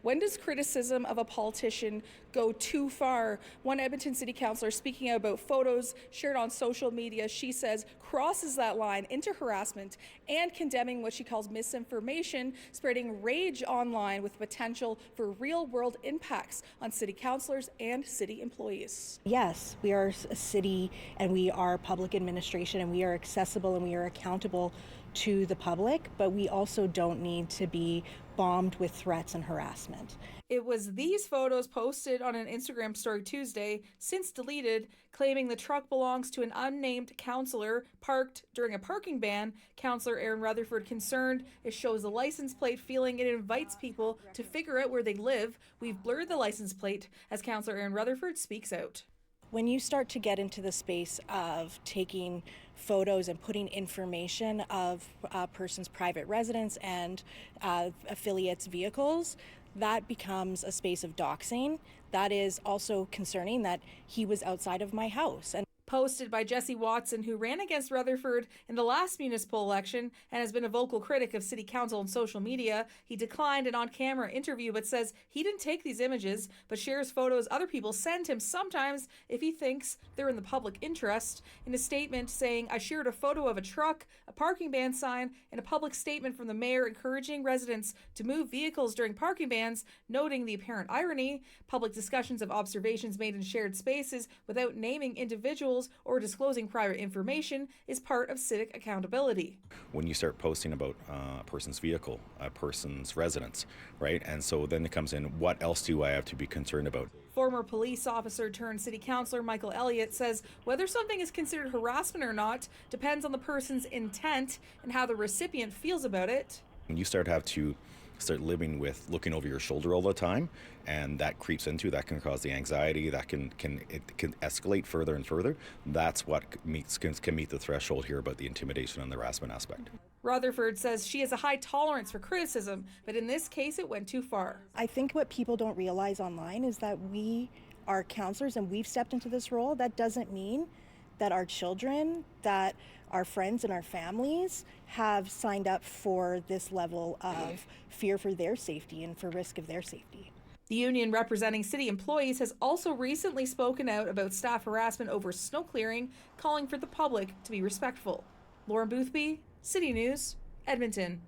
When does criticism of a politician go too far? One Edmonton City Councillor speaking out about photos shared on social media, she says, crosses that line into harassment and condemning what she calls misinformation, spreading rage online with potential for real-world impacts on city councillors and city employees. Yes, we are a city and we are public administration and we are accessible and we are accountable to the public, but we also don't need to be bombed with threats and harassment. It was these photos posted on an Instagram story Tuesday, since deleted, claiming the truck belongs to an unnamed councillor parked during a parking ban. Councillor Aaron Rutherford concerned it shows the license plate, feeling it invites people to figure out where they live. We've blurred the license plate, as Councillor Aaron Rutherford speaks out. When you start to get into the space of taking photos and putting information of a person's private residence and affiliates' vehicles, that becomes a space of doxing. That is also concerning that he was outside of my house. And posted by Jesse Watson, who ran against Rutherford in the last municipal election and has been a vocal critic of city council and social media. He declined an on-camera interview but says he didn't take these images, but shares photos other people send him sometimes if he thinks they're in the public interest. In a statement saying, "I shared a photo of a truck, a parking ban sign, and a public statement from the mayor encouraging residents to move vehicles during parking bans, noting the apparent irony. Public discussions of observations made in shared spaces without naming individuals or disclosing private information is part of civic accountability." When you start posting about a person's vehicle, a person's residence, right? And so then it comes in, what else do I have to be concerned about? Former police officer turned city councillor Michael Elliott says whether something is considered harassment or not depends on the person's intent and how the recipient feels about it. When you start living with looking over your shoulder all the time, and that creeps into, that can cause the anxiety, that can escalate further and further. That's what can meet the threshold here about the intimidation and the harassment aspect. Rutherford says she has a high tolerance for criticism, but in this case it went too far. I think what people don't realize online is that we are counselors and we've stepped into this role. That doesn't mean that our children, that our friends and our families have signed up for this level of fear for their safety and for risk of their safety. The union representing city employees has also recently spoken out about staff harassment over snow clearing, calling for the public to be respectful. Lauren Boothby, City News, Edmonton.